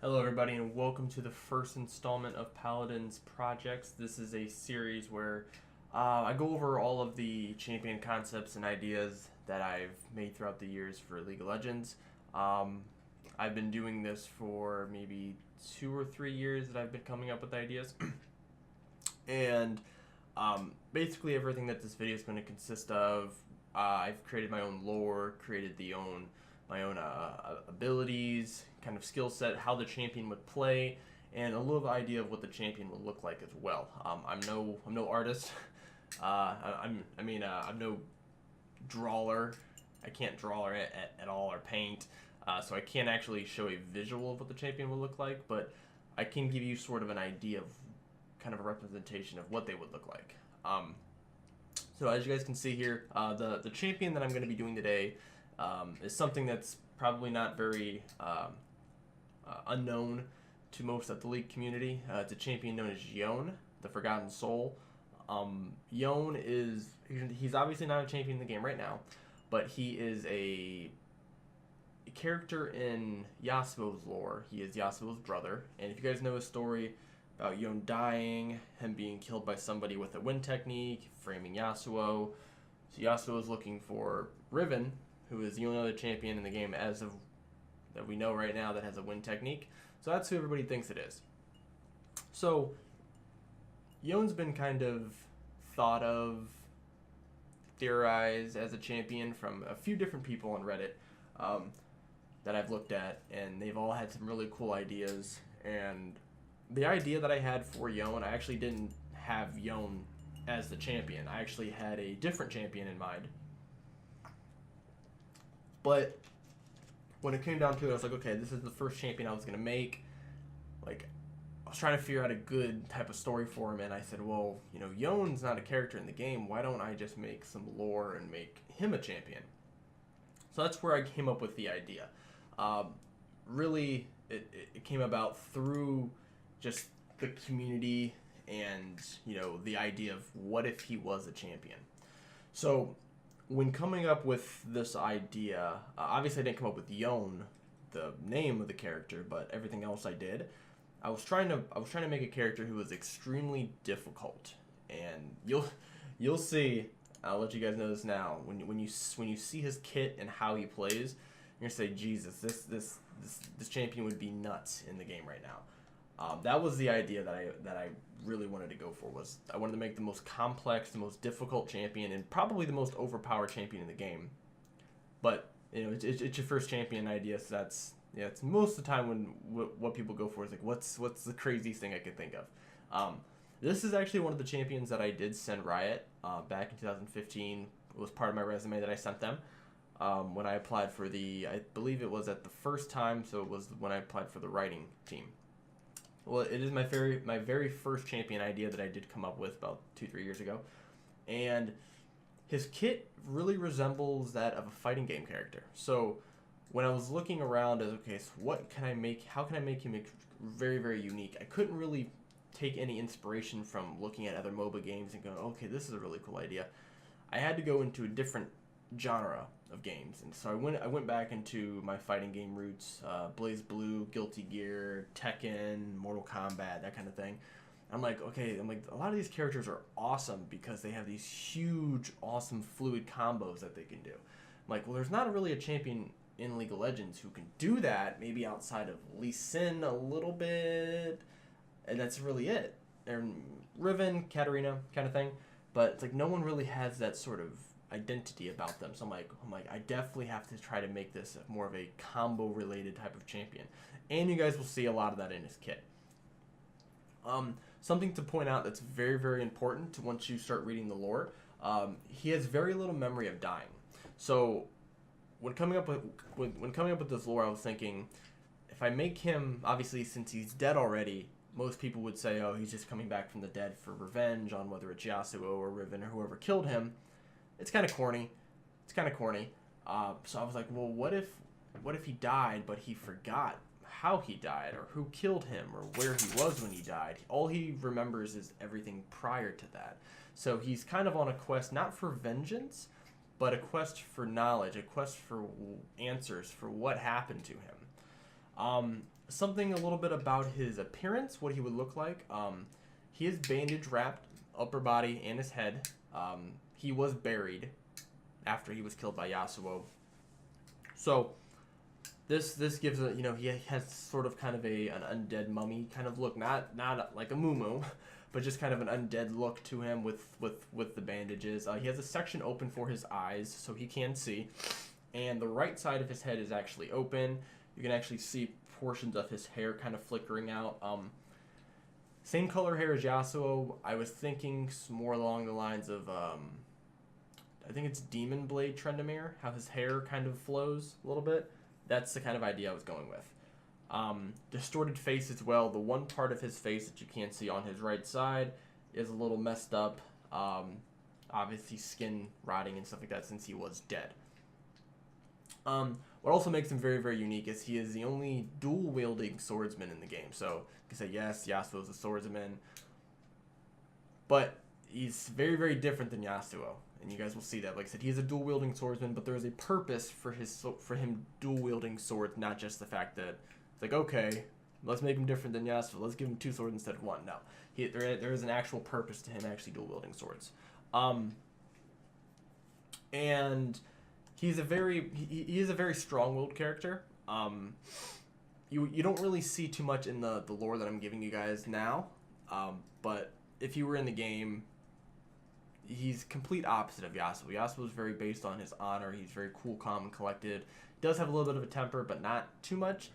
Hello, everybody, and welcome to the first installment of Palodin's Projects. This is a series where I go over all of the champion concepts and ideas that I've made throughout the years for League of Legends. I've been doing this for maybe 2 or 3 years that I've been coming up with ideas. And basically everything that this video is going to consist of, I've created my own lore, created my own abilities, kind of skill set, how the champion would play, and a little idea of what the champion would look like as well. I'm no artist. I'm no drawer. I can't draw at all or paint, so I can't actually show a visual of what the champion would look like. But I can give you sort of an idea of kind of a representation of what they would look like. So as you guys can see here, the champion that I'm going to be doing today is something that's probably not very unknown to most of the League community. It's a champion known as Yone, the Forgotten Soul. Yone he's obviously not a champion in the game right now, but he is a character in Yasuo's lore. He is Yasuo's brother, and if you guys know his story about Yone dying, him being killed by somebody with a wind technique, framing Yasuo. So Yasuo is looking for Riven, who is the only other champion in the game as of that we know right now that has a wind technique. So that's who everybody thinks it is. So Yone's been kind of thought of, theorized as a champion from a few different people on Reddit that I've looked at, and they've all had some really cool ideas. And the idea that I had for Yone, I actually didn't have Yone as the champion. I actually had a different champion in mind. But when it came down to it, I was like, okay, this is the first champion I was going to make. Like, I was trying to figure out a good type of story for him, and I said, well, Yone's not a character in the game. Why don't I just make some lore and make him a champion? So that's where I came up with the idea. Really, it came about through just the community and, the idea of what if he was a champion. So when coming up with this idea, obviously I didn't come up with Yone, the name of the character, but everything else I did. I was trying to make a character who was extremely difficult, and you'll see. I'll let you guys know this now. When you see his kit and how he plays, you're gonna say, Jesus, this champion would be nuts in the game right now. That was the idea that I really wanted to go for. Was I wanted to make the most complex, the most difficult champion, and probably the most overpowered champion in the game. But it's your first champion idea, so it's most of the time when what people go for is like, what's the craziest thing I could think of. This is actually one of the champions that I did send Riot back in 2015. It was part of my resume that I sent them when I applied for I believe it was at the first time, so it was when I applied for the writing team. Well, it is my very first champion idea that I did come up with about 2-3 years ago, and his kit really resembles that of a fighting game character. So when I was looking around as, okay, so what can I make? How can I make him very, very unique? I couldn't really take any inspiration from looking at other MOBA games and go, okay, this is a really cool idea. I had to go into a different genre of games, and so I went back into my fighting game roots, BlazBlue, Guilty Gear, Tekken, Mortal Kombat, that kind of thing. I'm like, a lot of these characters are awesome because they have these huge, awesome fluid combos that they can do. I'm like, well, there's not really a champion in League of Legends who can do that, maybe outside of Lee Sin a little bit, and that's really it. And Riven, Katarina kind of thing, but it's like no one really has that sort of identity about them. So I'm like, I definitely have to try to make this more of a combo related type of champion, and you guys will see a lot of that in his kit. Something to point out that's very, very important once you start reading the lore, he has very little memory of dying. So when coming up with this lore, I was thinking, if I make him, obviously since he's dead already, most people would say, oh, he's just coming back from the dead for revenge on whether it's Yasuo or Riven or whoever killed him. It's kind of corny. So I was like, well, what if he died, but he forgot how he died or who killed him or where he was when he died? All he remembers is everything prior to that. So he's kind of on a quest, not for vengeance, but a quest for knowledge, a quest for answers for what happened to him. something a little bit about his appearance, what he would look like. He is bandage wrapped, upper body and his head. He was buried after he was killed by Yasuo. So this gives a, he has sort of kind of an undead mummy kind of look, not like a muumuu, but just kind of an undead look to him with the bandages. He has a section open for his eyes so he can see, and the right side of his head is actually open. You can actually see portions of his hair kind of flickering out. Same color hair as Yasuo. I was thinking more along the lines of, I think it's Demon Blade Trendamere, how his hair kind of flows a little bit. That's the kind of idea I was going with. Distorted face as well. The one part of his face that you can't see on his right side is a little messed up. Obviously skin rotting and stuff like that since he was dead. What also makes him very, very unique is he is the only dual-wielding swordsman in the game. So you can say, yes, Yasuo is a swordsman, but he's very, very different than Yasuo, and you guys will see that. Like I said, he's a dual-wielding swordsman, but there is a purpose for him dual-wielding swords, not just the fact that it's like, okay, let's make him different than Yasuo. Let's give him 2 swords instead of 1. No, there is an actual purpose to him actually dual-wielding swords. And he is a very strong-willed character. You don't really see too much in the lore that I'm giving you guys now, but if you were in the game, he's complete opposite of Yasuo. Yasuo is very based on his honor. He's very cool, calm, and collected. Does have a little bit of a temper, but not too much.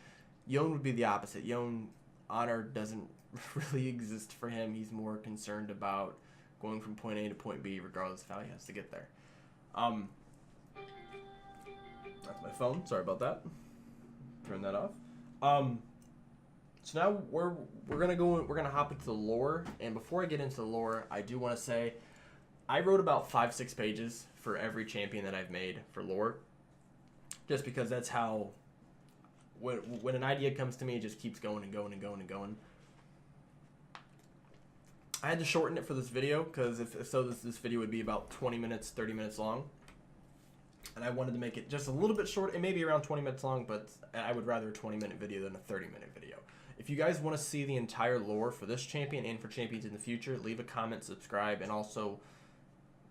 Yone would be the opposite. Yone, honor doesn't really exist for him. He's more concerned about going from point A to point B, regardless of how he has to get there. That's my phone. Sorry about that. Turn that off. So now we're gonna hop into the lore, and before I get into the lore, I do want to say I wrote about 5-6 pages for every champion that I've made for lore, just because that's how when an idea comes to me, it just keeps going and going and going and going. I had to shorten it for this video because if so, this video would be about 20 minutes, 30 minutes long. And I wanted to make it just a little bit short. It may be around 20 minutes long, but I would rather a 20-minute video than a 30-minute video. If you guys want to see the entire lore for this champion and for champions in the future, leave a comment, subscribe, and also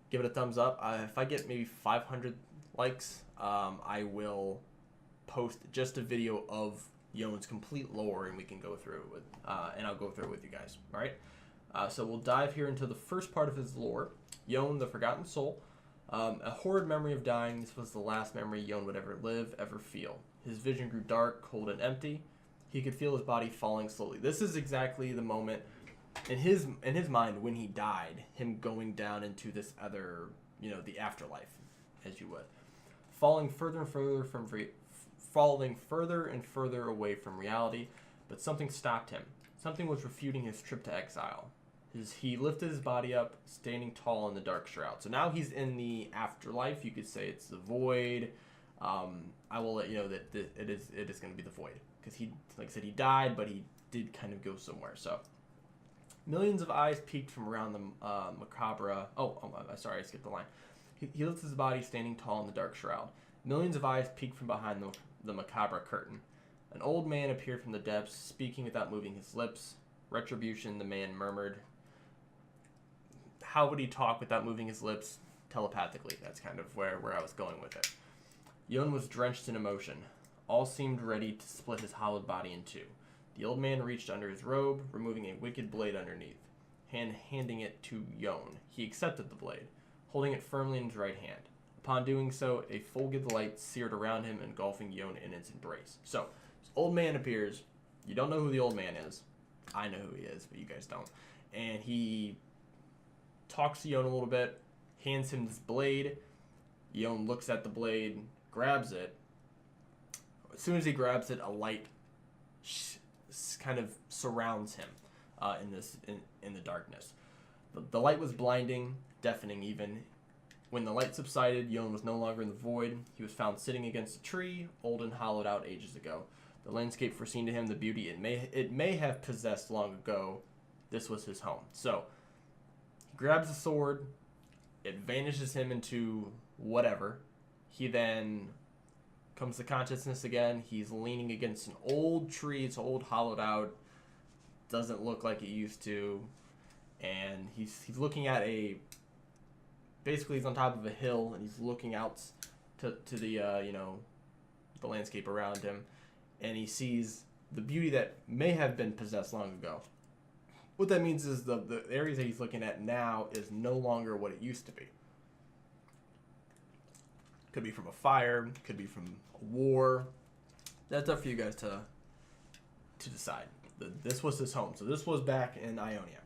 give it a thumbs up. If I get maybe 500 likes, I will post just a video of Yone's complete lore, and we can go through it with, and I'll go through it with you guys. All right. So we'll dive here into the first part of his lore. Yone, the Forgotten Soul. A horrid memory of dying. This was the last memory Yone would ever live, ever feel. His vision grew dark, cold, and empty. He could feel his body falling slowly. This is exactly the moment in his mind when he died, him going down into this other, the afterlife, as you would, falling further and further away from reality. But something stopped him. Something was refuting his trip to exile. He lifted his body up, standing tall in the dark shroud. So now he's in the afterlife. You could say it's the void. I will let you know that it is going to be the void, because he, like I said, he died, but he did kind of go somewhere. So millions of eyes peeked from around the macabre. Sorry, I skipped the line. He lifted his body, standing tall in the dark shroud. Millions of eyes peeked from behind the macabre curtain. An old man appeared from the depths, speaking without moving his lips. Retribution, the man murmured. How would he talk without moving his lips? Telepathically. That's kind of where I was going with it. Yone was drenched in emotion. All seemed ready to split his hollowed body in two. The old man reached under his robe, removing a wicked blade underneath, handing it to Yone. He accepted the blade, holding it firmly in his right hand. Upon doing so, a fulgid light seared around him, engulfing Yone in its embrace. So, this old man appears. You don't know who the old man is. I know who he is, but you guys don't. And he talks to Yone a little bit, hands him this blade. Yone looks at the blade, grabs it. As soon as he grabs it, a light kind of surrounds him in the darkness. The light was blinding, deafening even. When the light subsided, Yone was no longer in the void. He was found sitting against a tree, old and hollowed out ages ago. The landscape foreseen to him the beauty it may have possessed long ago. This was his home. So, he grabs the sword. It vanishes him into whatever. He then comes to consciousness again. He's leaning against an old tree. It's old, hollowed out. Doesn't look like it used to. And he's looking at basically he's on top of a hill, and he's looking out to the the landscape around him, and he sees the beauty that may have been possessed long ago. What that means is the areas that he's looking at now is no longer what it used to be. Could be from a fire, could be from a war. That's up for you guys to decide. This was his home. So this was back in Ionia.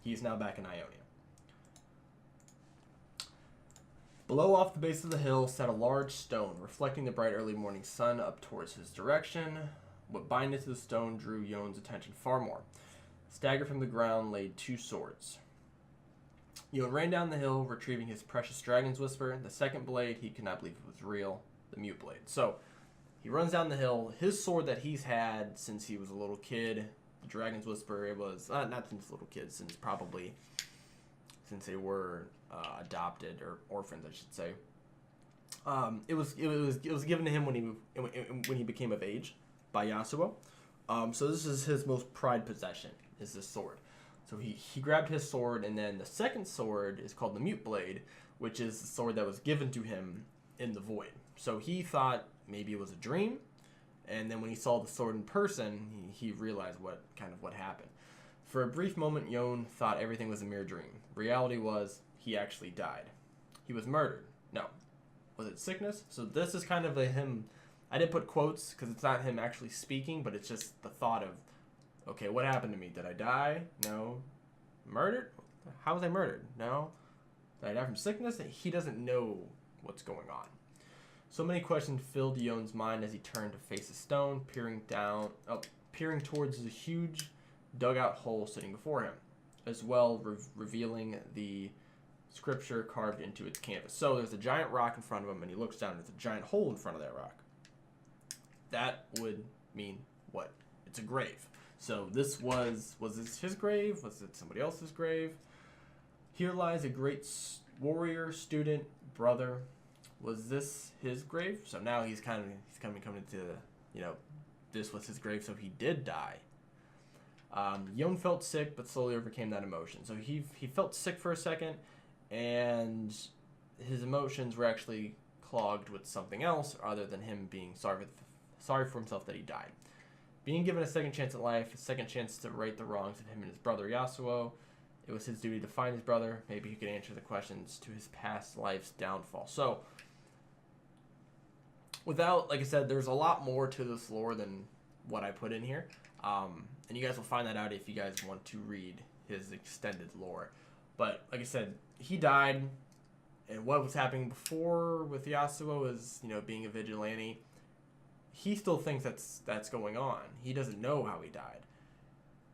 He's now back in Ionia. Below, off the base of the hill, sat a large stone, reflecting the bright early morning sun up towards his direction. What binded to the stone drew Yone's attention far more. Staggered from the ground laid 2 swords. Yone ran down the hill, retrieving his precious dragon's whisper. The second blade, he could not believe it was real, the mute blade. So, he runs down the hill. His sword that he's had since he was a little kid, the dragon's whisper, it was, not since a little kid, since they were adopted, or orphans, I should say. It was given to him when he became of age by Yasuo. So this is his most prized possession, is this sword. So he grabbed his sword, and then the second sword is called the Mute Blade, which is the sword that was given to him in the void. So he thought maybe it was a dream, and then when he saw the sword in person, he realized what happened. For a brief moment, Yone thought everything was a mere dream. Reality was, he actually died. He was murdered. No. Was it sickness? So this is kind of him. I didn't put quotes because it's not him actually speaking, but it's just the thought of, okay, what happened to me? Did I die? No. Murdered? How was I murdered? No. Did I die from sickness? He doesn't know what's going on. So many questions filled Yone's mind as he turned to face the stone, peering towards the huge dugout hole sitting before him, as well revealing the scripture carved into its canvas. So there's a giant rock in front of him, and he looks down, and there's a giant hole in front of that rock. That would mean what? It's a grave. So this was this his grave? Was it somebody else's grave? Here lies a great warrior, student, brother. Was this his grave? So now he's coming to, this was his grave, so he did die. Yone felt sick, but slowly overcame that emotion. So he felt sick for a second, and his emotions were actually clogged with something else other than him being sorry for himself that he died. Being given a second chance at life, a second chance to right the wrongs of him and his brother Yasuo, it was his duty to find his brother. Maybe he could answer the questions to his past life's downfall. So, like I said, there's a lot more to this lore than what I put in here. And you guys will find that out if you guys want to read his extended lore. But, like I said, he died, and what was happening before with Yasuo is, being a vigilante. He still thinks that's going on. He doesn't know how he died.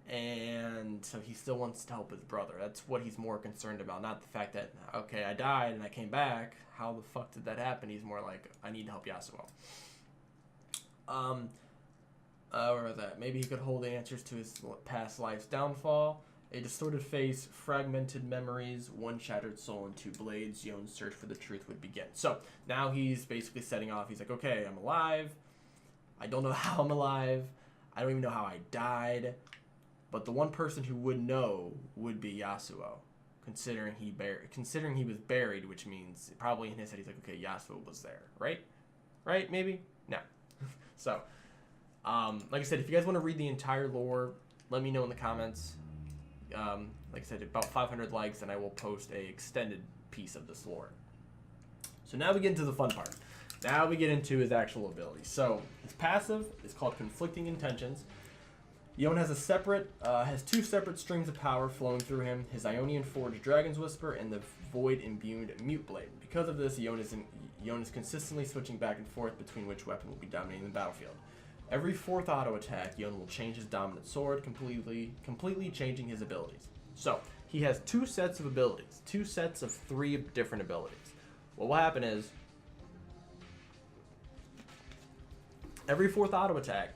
And so he still wants to help his brother. That's what he's more concerned about, not the fact that, okay, I died and I came back. How the fuck did that happen? He's more like, I need to help Yasuo. Where was that? Maybe he could hold the answers to his past life's downfall. A distorted face, fragmented memories, one shattered soul, and 2 blades. Yone's search for the truth would begin. So now he's basically setting off. He's like, okay, I'm alive. I don't know how I'm alive. I don't even know how I died. But the one person who would know would be Yasuo, considering he was buried, which means probably in his head he's like, okay, Yasuo was there, right? Right? Maybe? No. So, like I said, if you guys want to read the entire lore, let me know in the comments. Like I said, about 500 likes, and I will post a extended piece of this lore. So now we get into the fun part. Now we get into his actual abilities. So his passive is called Conflicting Intentions. Yone has has 2 separate streams of power flowing through him: his Ionian Forged Dragon's Whisper and the Void-imbued Mute Blade. Because of this, Yone is consistently switching back and forth between which weapon will be dominating the battlefield. Every 4th auto attack, Yone will change his dominant sword, completely changing his abilities. So he has 2 sets of abilities, 2 sets of 3 different abilities. What will happen is, every 4th auto attack,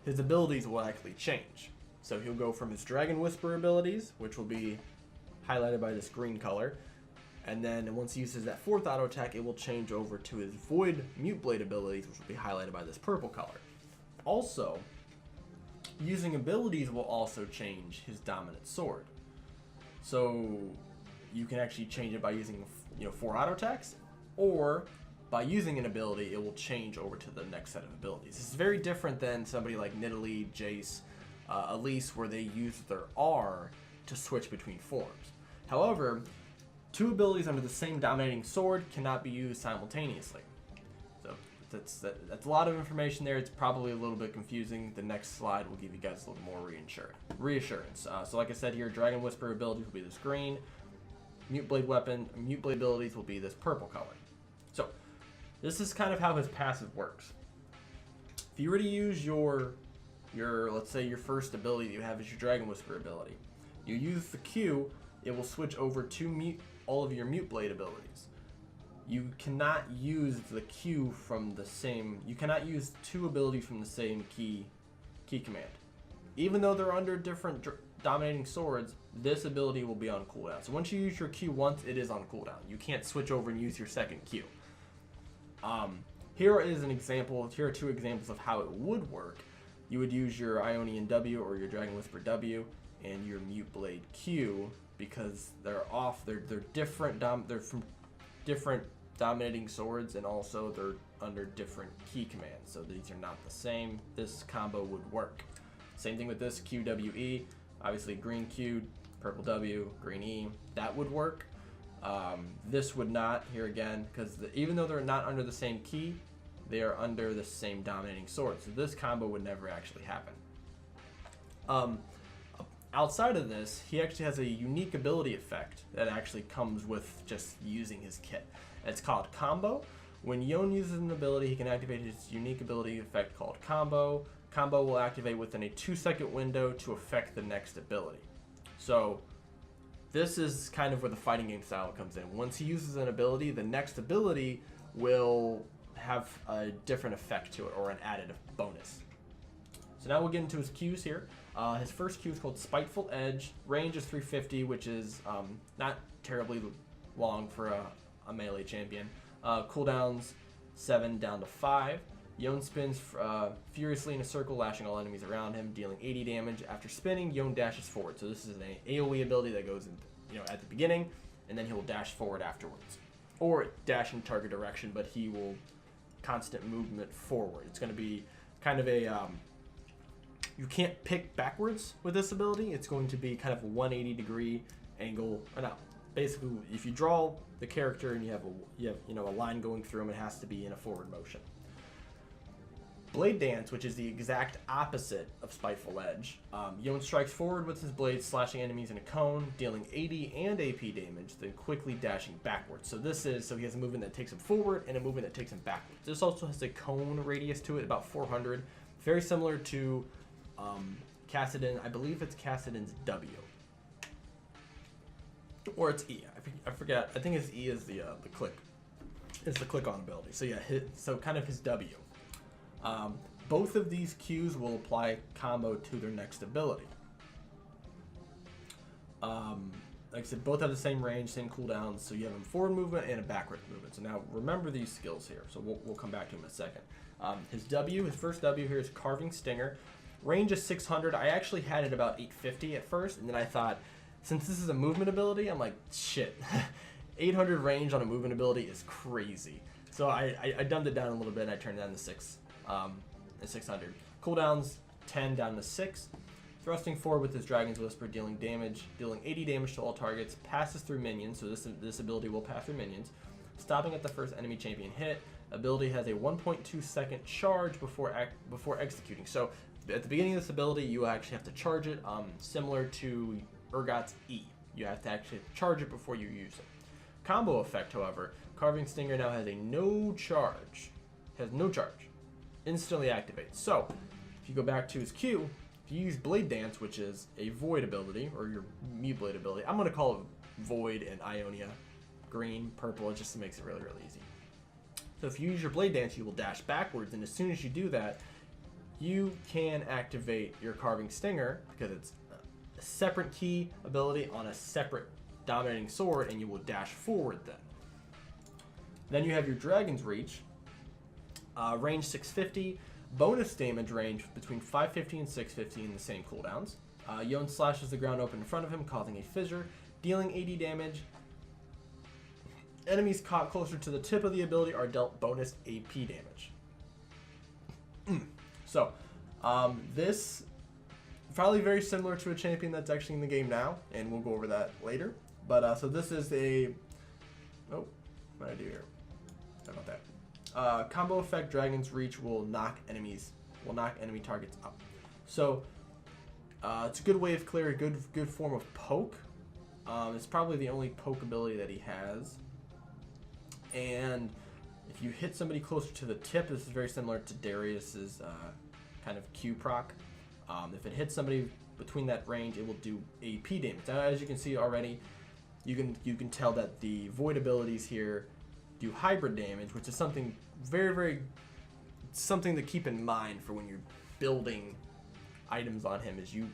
his abilities will actually change. So he'll go from his Dragon Whisper abilities, which will be highlighted by this green color, And then once he uses that 4th auto attack, it will change over to his Void Mute Blade abilities, which will be highlighted by this purple color. Also, using abilities will also change his dominant sword. So you can actually change it by using 4 auto attacks, or by using an ability, it will change over to the next set of abilities. This is very different than somebody like Nidalee, Jace, Elise, where they use their R to switch between forms. However, 2 abilities under the same dominating sword cannot be used simultaneously. So that's a lot of information there. It's probably a little bit confusing. The next slide will give you guys a little more reassurance. So like I said here, Dragon Whisper abilities will be this green. Mute Blade abilities will be this purple color. So this is kind of how his passive works. If you were to use your let's say your first ability that you have is your Dragon Whisper ability, you use the Q, it will switch over to all of your Mute Blade abilities. You cannot use the Q from the same. You cannot use 2 abilities from the same key command, even though they're under different dominating swords. This ability will be on cooldown. So once you use your Q once, it is on cooldown. You can't switch over and use your second Q. Here is an example. Here are 2 examples of how it would work. You would use your Ionian W or your Dragon Whisper W and your Mute Blade Q, because they're different. They're from different dominating swords, and also they're under different key commands. So these are not the same. This combo would work. Same thing with this QWE. Obviously, green Q, purple W, green E. That would work. This would not here again, because even though they're not under the same key, they are under the same dominating sword. So this combo would never actually happen. Outside of this, he actually has a unique ability effect that actually comes with just using his kit. It's called Combo. When Yone uses an ability, he can activate his unique ability effect called Combo. Combo will activate within a 2-second window to affect the next ability. So this is kind of where the fighting game style comes in. Once he uses an ability, the next ability will have a different effect to it, or an added bonus. So now we'll get into his Qs here. His first Q is called Spiteful Edge. Range is 350, which is not terribly long for a melee champion. Cooldowns 7 down to 5. Yone spins furiously in a circle, lashing all enemies around him, dealing 80 damage. After spinning, Yone dashes forward. So this is an AoE ability that goes in, at the beginning, and then he will dash forward afterwards, or dash in target direction, but he will constant movement forward. It's going to be kind of a you can't pick backwards with this ability. It's going to be kind of a 180-degree angle. Or no, basically, if you draw the character and you have a line going through him, it has to be in a forward motion. Blade Dance, which is the exact opposite of Spiteful Edge. Yone strikes forward with his blade, slashing enemies in a cone, dealing 80 and AP damage, then quickly dashing backwards. So he has a movement that takes him forward and a movement that takes him backwards. This also has a cone radius to it, about 400. Very similar to Kassadin. I believe it's Kassadin's W. Or it's E. I forget. I think his E is the click. It's the click on ability. So yeah, so kind of his W. Both of these Qs will apply combo to their next ability. Like I said, both have the same range, same cooldowns, so you have a forward movement and a backward movement. So now remember these skills here, so we'll come back to them in a second. His first W here is Carving Stinger. Range is 600. I actually had it about 850 at first, and then I thought, since this is a movement ability, I'm like, shit, 800 range on a movement ability is crazy. So I dumbed it down a little bit, and I turned it down to 600. Cooldowns 10 down to 6. Thrusting forward with his Dragon's Whisper, dealing 80 damage to all targets, passes through minions, so this ability will pass through minions. Stopping at the first enemy champion hit. Ability has a 1.2 second charge before executing. So at the beginning of this ability, you actually have to charge it, similar to Urgot's E. You have to actually charge it before you use it. Combo effect, however, Carving Stinger now has no charge. Instantly activates. So if you go back to his Q, if you use Blade Dance, which is a Void ability, or your Mute Blade ability, I'm going to call it Void and Ionia, green, purple, it just makes it really, really easy. So if you use your Blade Dance, you will dash backwards, and as soon as you do that, you can activate your Carving Stinger, because it's a separate key ability on a separate dominating sword, and you will dash forward then. Then you have your Dragon's Reach, range 650, bonus damage range between 550 and 650 in the same cooldowns. Yone slashes the ground open in front of him, causing a fissure, dealing 80 damage. Enemies caught closer to the tip of the ability are dealt bonus AP damage. So, this probably very similar to a champion that's actually in the game now, and we'll go over that later. But so this is a what did I do here? Sorry about that. Combo effect: Dragon's Reach will knock enemy targets up. So it's a good way of clearing, good form of poke. It's probably the only poke ability that he has. And if you hit somebody closer to the tip, this is very similar to Darius's kind of Q proc. If it hits somebody between that range, it will do AP damage. Now, as you can see already, you can tell that the void abilities here do hybrid damage, which is something something to keep in mind for when you're building items on him. Is you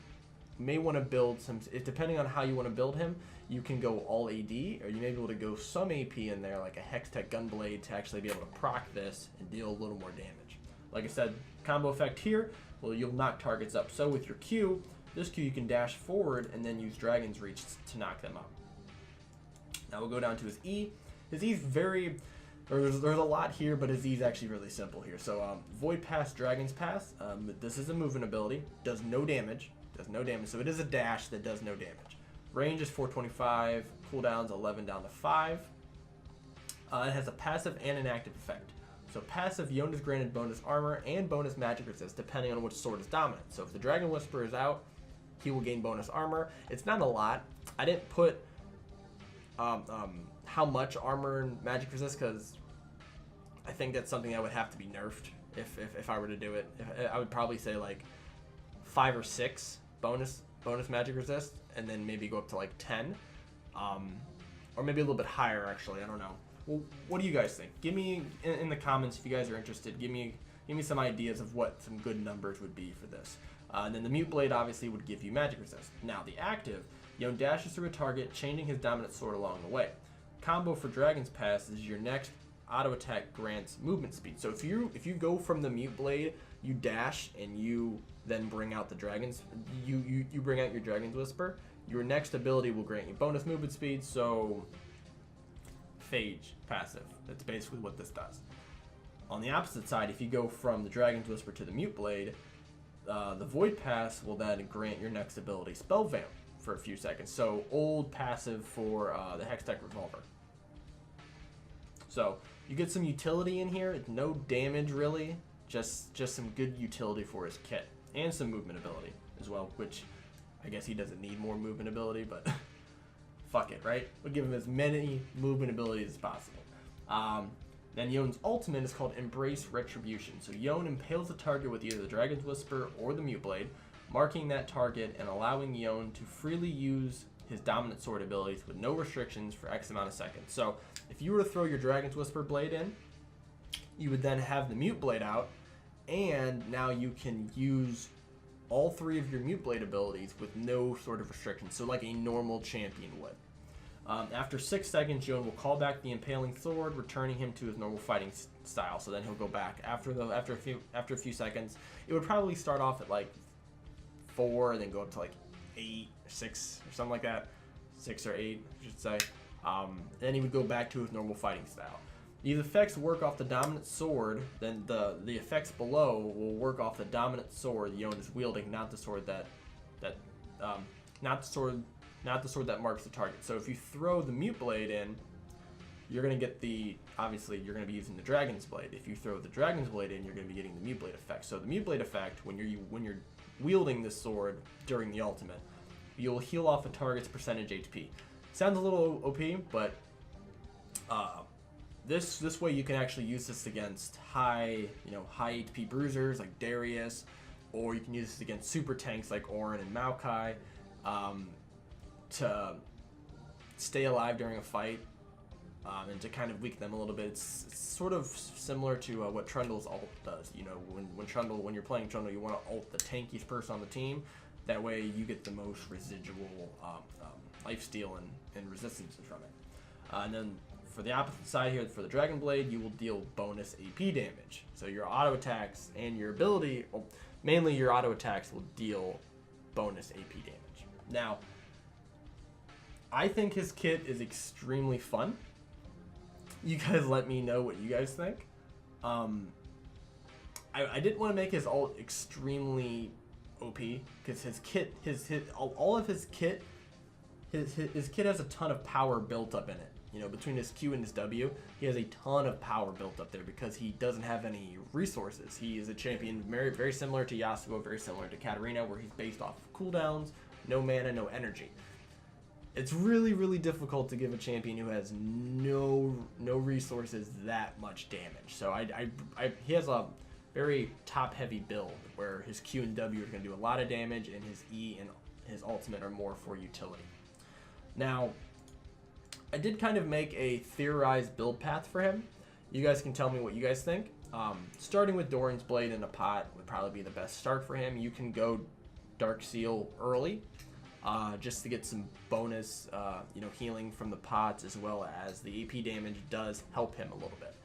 may want to build some, depending on how you want to build him, you can go all AD, or you may be able to go some AP in there, like a Hextech Gunblade, to actually be able to proc this and deal a little more damage. Like I said, combo effect here, well, you'll knock targets up. So with your Q, this Q you can dash forward and then use Dragon's Reach to knock them up. Now we'll go down to his E. His E is there's a lot here, but his E is actually really simple here. So Void Pass, Dragon's Pass, this is a movement ability, does no damage, so it is a dash that does no damage. Range is 425, cooldowns 11 down to 5. It has a passive and an active effect. So passive, Yone is granted bonus armor and bonus magic resist depending on which sword is dominant. So if the Dragon Whisperer is out, he will gain bonus armor. It's not a lot. I didn't put how much armor and magic resist, because I think that's something that would have to be nerfed if I were to do it. I would probably say like 5 or 6 bonus magic resist, and then maybe go up to like 10, or maybe a little bit higher actually. I don't know. Well, what do you guys think? Give me in the comments if you guys are interested. Give me some ideas of what some good numbers would be for this. And then the Mute Blade obviously would give you magic resist. Now the active, Yone dashes through a target, changing his dominant sword along the way. Combo for Dragon's Pass is your next auto attack grants movement speed. So if you go from the Mute Blade, you dash and you then bring out the dragons, you bring out your Dragon's Whisper, your next ability will grant you bonus movement speed. So Phage passive, that's basically what this does. On the opposite side, if you go from the Dragon's Whisper to the Mute Blade, the Void Pass will then grant your next ability Spell Vamp for a few seconds. So old passive for the Hextech Revolver. So you get some utility in here. It's no damage really, just some good utility for his kit, and some movement ability as well, which I guess he doesn't need more movement ability, but fuck it, right? We'll give him as many movement abilities as possible. Then Yone's ultimate is called Embrace Retribution. So Yone impales the target with either the Dragon's Whisper or the Mute Blade, marking that target and allowing Yone to freely use his dominant sword abilities with no restrictions for X amount of seconds. So if you were to throw your Dragon's Whisper blade in, you would then have the Mute Blade out, and now you can use all 3 of your Mute Blade abilities with no sort of restrictions, so like a normal champion would. After 6 seconds, Yone will call back the impaling sword, returning him to his normal fighting style. So then he'll go back after a few seconds. It would probably start off at like 4, and then go up to like 8, 6, or something like that. 6 or 8, I should say. Then he would go back to his normal fighting style. These effects work off the dominant sword. Then the effects below will work off the dominant sword Yone is wielding, not the sword not the sword that marks the target. So if you throw the Mute Blade in, you're gonna get obviously you're gonna be using the Dragon's Blade. If you throw the Dragon's Blade in, you're gonna be getting the Mute Blade effect. So the Mute Blade effect, when you're wielding this sword during the ultimate, you'll heal off a target's percentage HP. Sounds a little OP, but this way you can actually use this against high HP bruisers like Darius, or you can use this against super tanks like Orin and Maokai, to stay alive during a fight, and to kind of weaken them a little bit. It's sort of similar to what Trundle's ult does. You know, when you're playing Trundle, you want to ult the tankiest person on the team. That way you get the most residual lifesteal and resistances from it. And then for the opposite side here, for the Dragon Blade, you will deal bonus AP damage. So your auto attacks and your ability, well, mainly your auto attacks, will deal bonus AP damage. Now, I think his kit is extremely fun. You guys let me know what you guys think. I didn't want to make his ult extremely OP because his kit, all of his kit, his kit has a ton of power built up in it. You know, between his Q and his W, he has a ton of power built up there because he doesn't have any resources. He is a champion very, very similar to Yasuo, very similar to Katarina, where he's based off of cooldowns, no mana, no energy. It's really, really difficult to give a champion who has no resources that much damage. So he has a very top-heavy build where his Q and W are going to do a lot of damage, and his E and his ultimate are more for utility. Now, I did kind of make a theorized build path for him. You guys can tell me what you guys think. Starting with Doran's Blade in a pot would probably be the best start for him. You can go Dark Seal early, just to get some bonus, healing from the pots, as well as the AP damage does help him a little bit.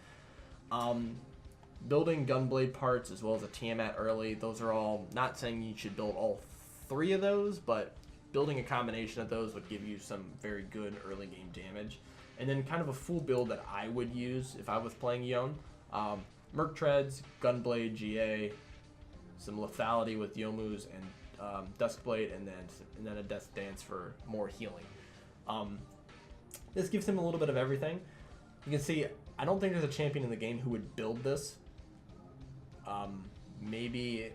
Building Gunblade parts as well as a Tiamat early, those are all, not saying you should build all three of those, but building a combination of those would give you some very good early game damage. And then kind of a full build that I would use if I was playing Yone. Merc Treads, Gunblade, GA, some lethality with Yomu's and Duskblade, and then a Death Dance for more healing. This gives him a little bit of everything. You can see, I don't think there's a champion in the game who would build this. Maybe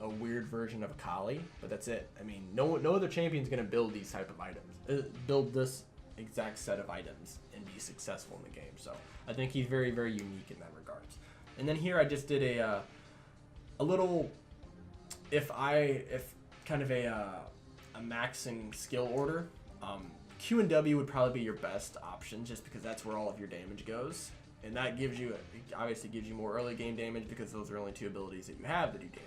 a weird version of Kali, but that's it. I mean, no other champion's gonna build these type of items, build this exact set of items and be successful in the game. So I think he's very, very unique in that regards. And then here I just did a little, if kind of a maxing skill order. Q and W would probably be your best option just because that's where all of your damage goes. And that gives you, obviously gives you more early game damage because those are only two abilities that you have that do damage.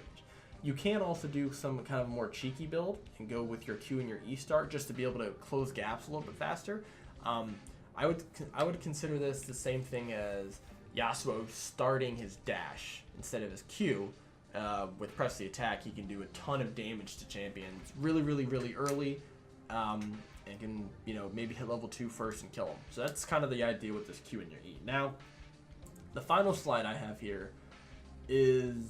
You can also do some kind of more cheeky build and go with your Q and your E start just to be able to close gaps a little bit faster. I would consider this the same thing as Yasuo starting his dash instead of his Q. With press the attack, he can do a ton of damage to champions really, really, really early, and can, maybe hit level 2 first and kill him. So that's kind of the idea with this Q and your E. Now, the final slide I have here is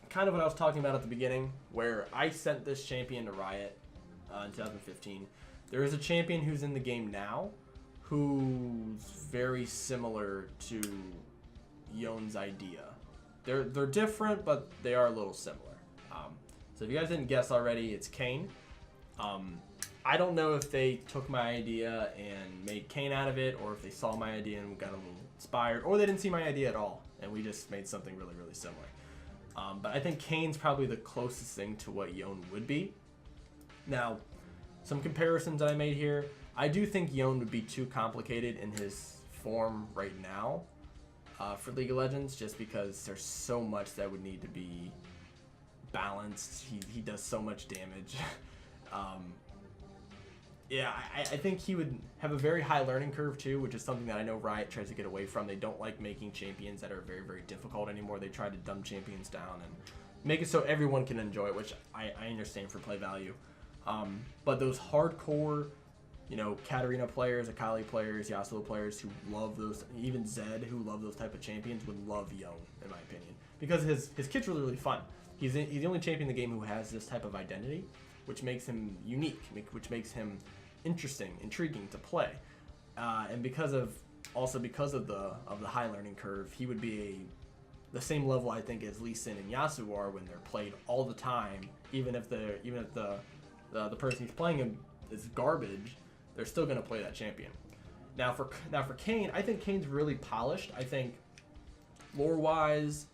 kind of what I was talking about at the beginning, where I sent this champion to Riot in 2015. There is a champion who's in the game now who's very similar to Yone's idea. They're different, but they are a little similar. So if you guys didn't guess already, it's Kayn. I don't know if they took my idea and made Kayn out of it, or if they saw my idea and got a little inspired, or they didn't see my idea at all and we just made something really, really similar. But I think Kayn's probably the closest thing to what Yone would be. Now, some comparisons that I made here. I do think Yone would be too complicated in his form right now for League of Legends, just because there's so much that would need to be balanced. He does so much damage. I think he would have a very high learning curve too, which is something that I know Riot tries to get away from. They don't like making champions that are very, very difficult anymore. They try to dumb champions down and make it so everyone can enjoy it, which I understand for play value. But those hardcore, Katarina players, Akali players, Yasuo players who love those, even Zed who love those type of champions would love Yone, in my opinion, because his kit's really, really fun. He's the only champion in the game who has this type of identity, which makes him unique, which makes him interesting, intriguing to play. And because of the high learning curve, he would be the same level, I think, as Lee Sin and Yasuo are when they're played all the time. Even if the person who's playing him is garbage, they're still going to play that champion. Now for Kayn, I think Kayn's really polished. I think lore-wise,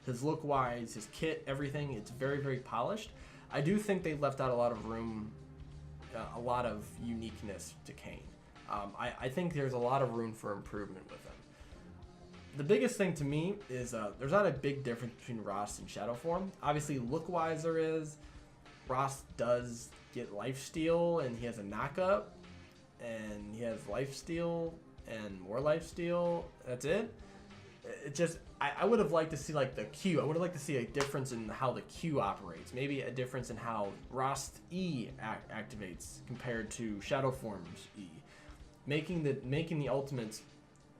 his look-wise, his kit, everything, it's very, very polished. I do think they left out a lot of room, a lot of uniqueness to Kayn. I think there's a lot of room for improvement with him. The biggest thing to me is there's not a big difference between Ross and Shadow form. Obviously, look-wise there is. Ross does get lifesteal, and he has a knockup, and he has lifesteal and more lifesteal. That's it. It just, I would have liked to see like the Q. I would have liked to see a difference in how the Q operates. Maybe a difference in how Rost E activates compared to Shadow Form's E. Making the ultimates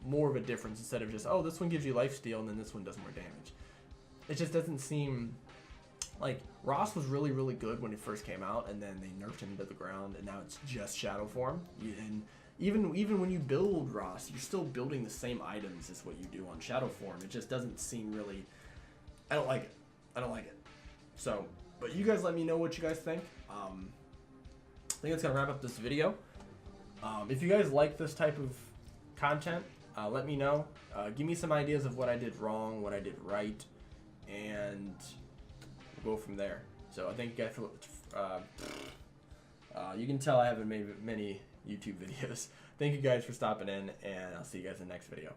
more of a difference instead of just, oh, this one gives you lifesteal and then this one does more damage. It just doesn't seem like Rost was really, really good when it first came out, and then they nerfed him to the ground, and now it's just Shadow Form. And even when you build Rost, you're still building the same items as what you do on Shadow Form. It just doesn't seem really. I don't like it. I don't like it. So, but you guys let me know what you guys think. I think that's gonna wrap up this video. If you guys like this type of content, let me know. Give me some ideas of what I did wrong, what I did right, and we'll go from there. So I thank you guys for. You can tell I haven't made many YouTube videos. Thank you guys for stopping in, and I'll see you guys in the next video.